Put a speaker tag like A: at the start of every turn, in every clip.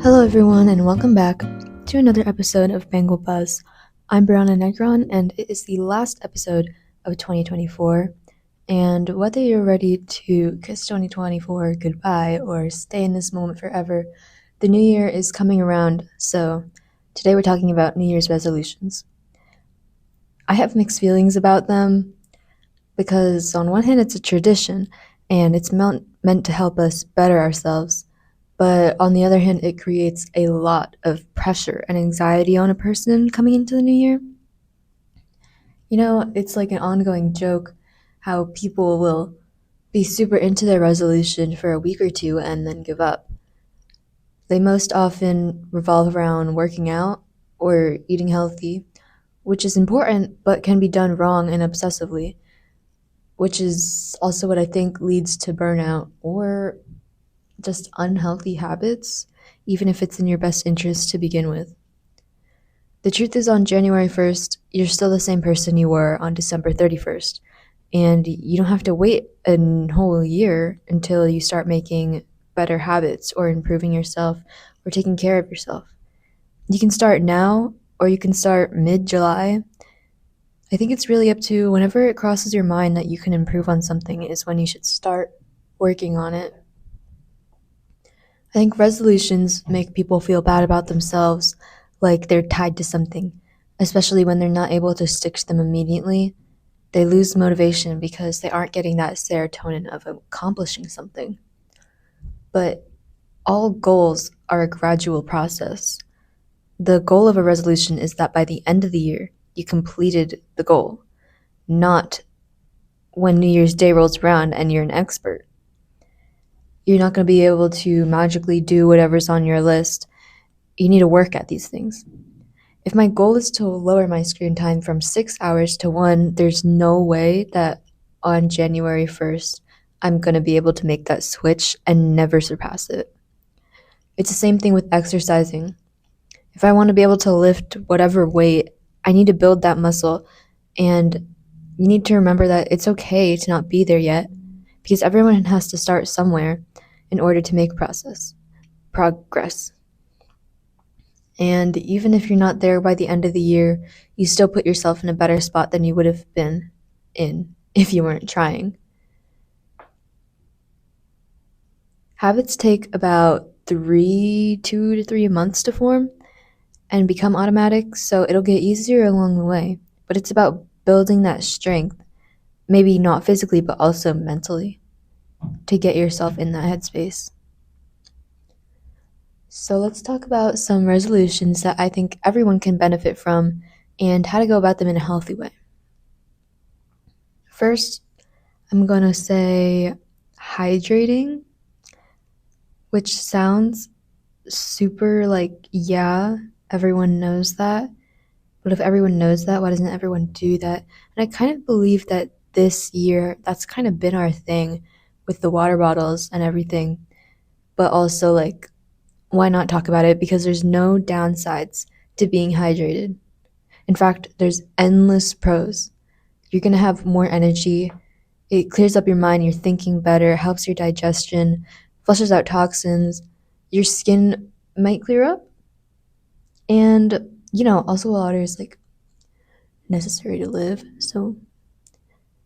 A: Hello, everyone, and welcome back to another episode of Bengal Buzz. I'm Brianna Negron, and it is the last episode of 2024. And whether you're ready to kiss 2024 goodbye or stay in this moment forever, the new year is coming around. So, today we're talking about New Year's resolutions. I have mixed feelings about them because, on one hand, it's a tradition and it's meant to help us better ourselves. But on the other hand, it creates a lot of pressure and anxiety on a person coming into the new year. It's like an ongoing joke how people will be super into their resolution for a week or two and then give up. They most often revolve around working out or eating healthy, which is important but can be done wrong and obsessively, which is also what I think leads to burnout or just unhealthy habits, even if it's in your best interest to begin with. The truth is, on January 1st, you're still the same person you were on December 31st. And you don't have to wait a whole year until you start making better habits or improving yourself or taking care of yourself. You can start now or you can start mid July. I think it's really up to whenever it crosses your mind that you can improve on something is when you should start working on it. I think resolutions make people feel bad about themselves, like they're tied to something, especially when they're not able to stick to them immediately. They lose motivation because they aren't getting that serotonin of accomplishing something. But all goals are a gradual process. The goal of a resolution is that by the end of the year, you completed the goal, not when New Year's Day rolls around and you're an expert. You're not going to be able to magically do whatever's on your list. You need to work at these things. If my goal is to lower my screen time from 6 hours to 1, there's no way that on January 1st, I'm going to be able to make that switch and never surpass it. It's the same thing with exercising. If I want to be able to lift whatever weight, I need to build that muscle. And you need to remember that it's okay to not be there yet, because everyone has to start somewhere in order to make progress. And even if you're not there by the end of the year, you still put yourself in a better spot than you would have been in if you weren't trying. Habits take about 2 to 3 months to form and become automatic, so it'll get easier along the way. But it's about building that strength, maybe not physically, but also mentally, to get yourself in that headspace. So let's talk about some resolutions that I think everyone can benefit from and how to go about them in a healthy way. First, I'm going to say hydrating, which sounds super like, yeah, everyone knows that. But if everyone knows that, why doesn't everyone do that? And I kind of believe that this year, that's kind of been our thing with the water bottles and everything. But also, like, why not talk about it? Because there's no downsides to being hydrated. In fact, there's endless pros. You're going to have more energy. It clears up your mind. You're thinking better, helps your digestion, flushes out toxins. Your skin might clear up. And, also water is like necessary to live. So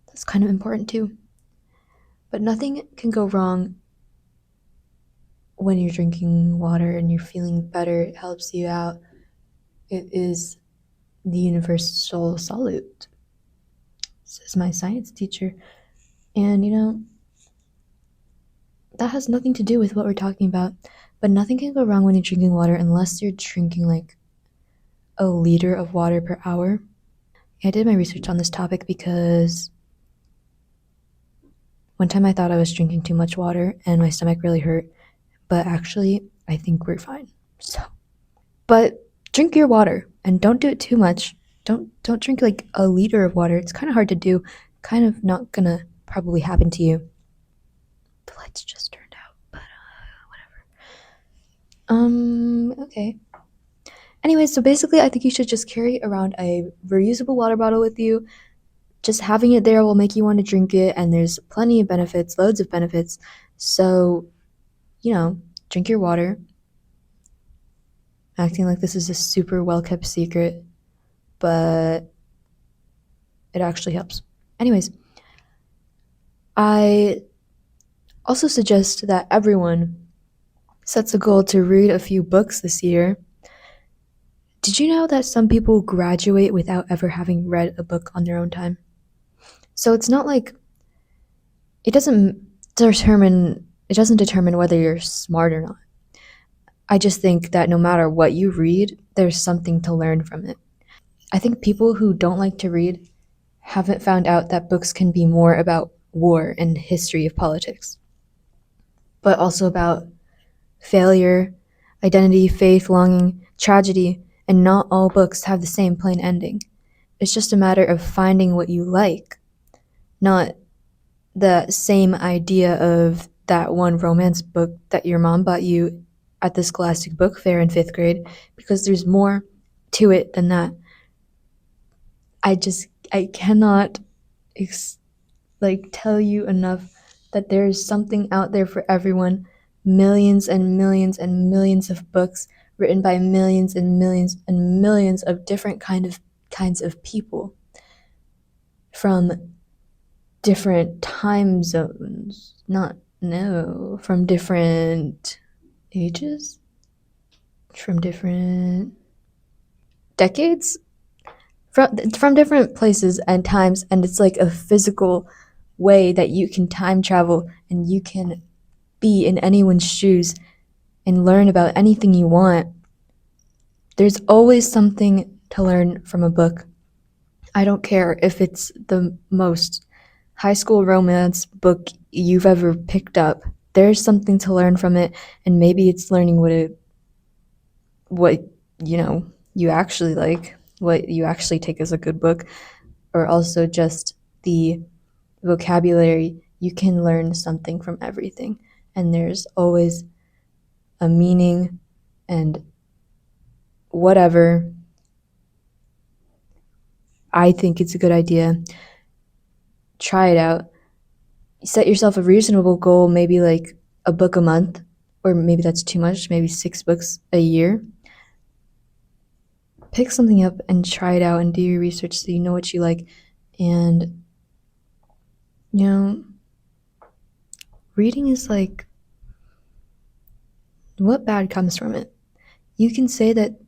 A: that's kind of important too. But nothing can go wrong when you're drinking water and you're feeling better. It helps you out. It is the universal solute, says my science teacher. And that has nothing to do with what we're talking about. But nothing can go wrong when you're drinking water unless you're drinking like a liter of water per hour. I did my research on this topic because one time I thought I was drinking too much water and my stomach really hurt, but actually I think we're fine. But drink your water and don't do it too much. Don't drink like a liter of water. It's kind of hard to do. Kind of not gonna probably happen to you. The lights just turned out, but whatever. Okay. Anyway, so basically I think you should just carry around a reusable water bottle with you. Just having it there will make you want to drink it, and there's plenty of benefits, loads of benefits. So, drink your water. acting like this is a super well-kept secret, but it actually helps. Anyways, I also suggest that everyone sets a goal to read a few books this year. Did you know that some people graduate without ever having read a book on their own time? So it's not like it doesn't determine whether you're smart or not. I just think that no matter what you read, there's something to learn from it. I think people who don't like to read haven't found out that books can be more about war and history of politics, but also about failure, identity, faith, longing, tragedy, and not all books have the same plain ending. It's just a matter of finding what you like, not the same idea of that one romance book that your mom bought you at the Scholastic Book Fair in 5th grade, because there's more to it than that. I cannot tell you enough that there is something out there for everyone. Millions and millions and millions of books written by millions and millions and millions of different kinds of people from different time zones. From different ages, from different decades, from different places and times, and it's like a physical way that you can time travel and you can be in anyone's shoes and learn about anything you want. There's always something to learn from a book. I don't care if it's the most high school romance book you've ever picked up. There's something to learn from it, and maybe it's learning what you actually like, what you actually take as a good book, or also just the vocabulary. You can learn something from everything, and there's always a meaning and whatever. I think it's a good idea. Try it out. Set yourself a reasonable goal, maybe like a book a month, or maybe that's too much, maybe 6 books a year. Pick something up and try it out and do your research so you know what you like. And, reading is like, what bad comes from it? You can say that,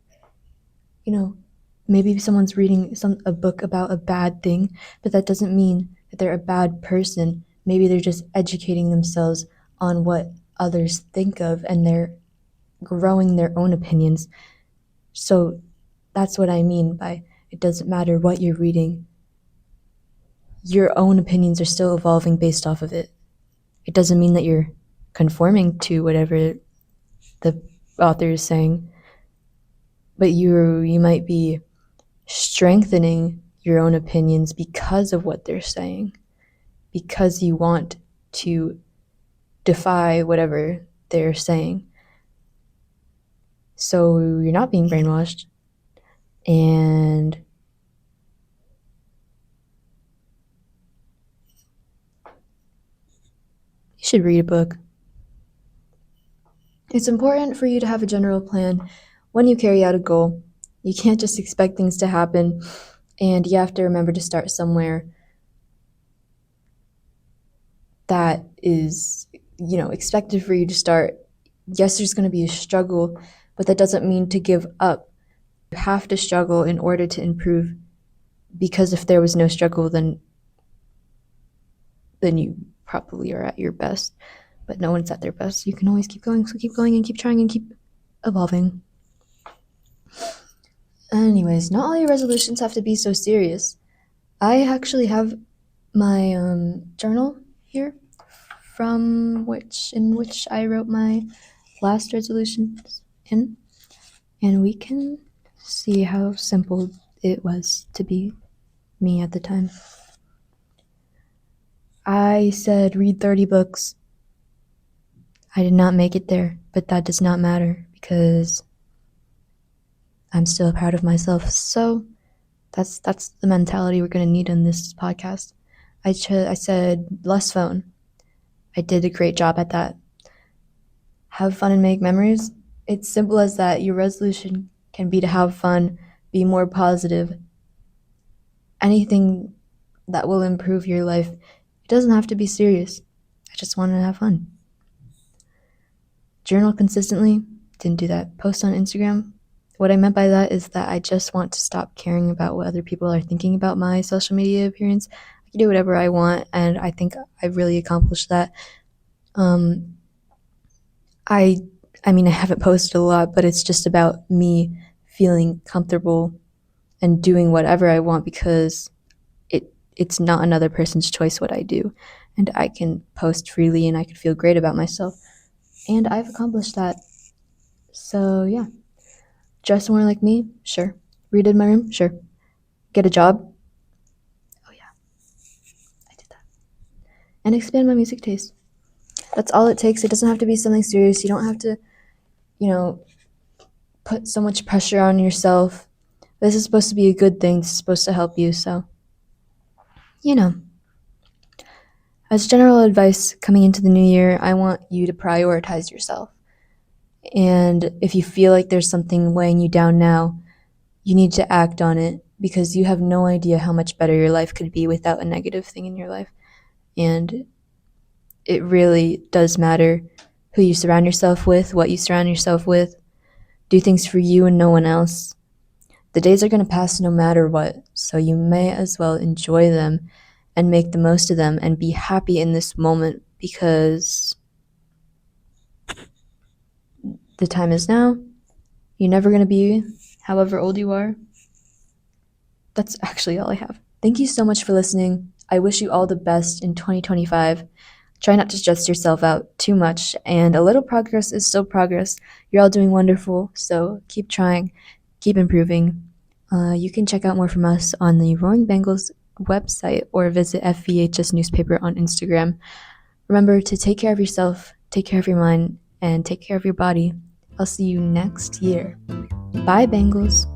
A: maybe someone's reading a book about a bad thing, but that doesn't mean that they're a bad person. Maybe they're just educating themselves on what others think of, and they're growing their own opinions. So that's what I mean by it doesn't matter what you're reading. Your own opinions are still evolving based off of it. It doesn't mean that you're conforming to whatever the author is saying, but you might be strengthening your own opinions because of what they're saying, because you want to defy whatever they're saying. So you're not being brainwashed, and you should read a book. It's important for you to have a general plan when you carry out a goal. You can't just expect things to happen, and you have to remember to start somewhere that is, expected for you to start. Yes, there's going to be a struggle, but that doesn't mean to give up. You have to struggle in order to improve, because if there was no struggle, then you probably are at your best, but no one's at their best. You can always keep going, so keep going and keep trying and keep evolving. Anyways, not all your resolutions have to be so serious. I actually have my journal here in which I wrote my last resolutions in, and we can see how simple it was to be me at the time. I said read 30 books. I did not make it there, but that does not matter because I'm still proud of myself. So that's the mentality we're going to need in this podcast. I said less phone. I did a great job at that. Have fun and make memories. It's simple as that. Your resolution can be to have fun, be more positive, anything that will improve your life. It doesn't have to be serious. I just want to have fun. Journal consistently, didn't do that. Post on Instagram. What I meant by that is that I just want to stop caring about what other people are thinking about my social media appearance. I can do whatever I want, and I think I've really accomplished that. I I mean, I haven't posted a lot, but it's just about me feeling comfortable and doing whatever I want because it's not another person's choice what I do. And I can post freely and I can feel great about myself. And I've accomplished that. So, yeah. Dress more like me? Sure. Read in my room? Sure. Get a job? Oh, yeah. I did that. And expand my music taste. That's all it takes. It doesn't have to be something serious. You don't have to, put so much pressure on yourself. This is supposed to be a good thing. This is supposed to help you. So, you know, as general advice coming into the new year, I want you to prioritize yourself. And if you feel like there's something weighing you down now, you need to act on it because you have no idea how much better your life could be without a negative thing in your life. And it really does matter who you surround yourself with, what you surround yourself with. Do things for you and no one else. The days are going to pass no matter what, so you may as well enjoy them and make the most of them and be happy in this moment because the time is now. You're never going to be however old you are. That's actually all I have. Thank you so much for listening. I wish you all the best in 2025. Try not to stress yourself out too much, and a little progress is still progress. You're all doing wonderful, so keep trying, keep improving. You can check out more from us on the Roaring Bengals website or visit FVHS Newspaper on Instagram. Remember to take care of yourself, take care of your mind, and take care of your body. I'll see you next year. Bye, Bengals.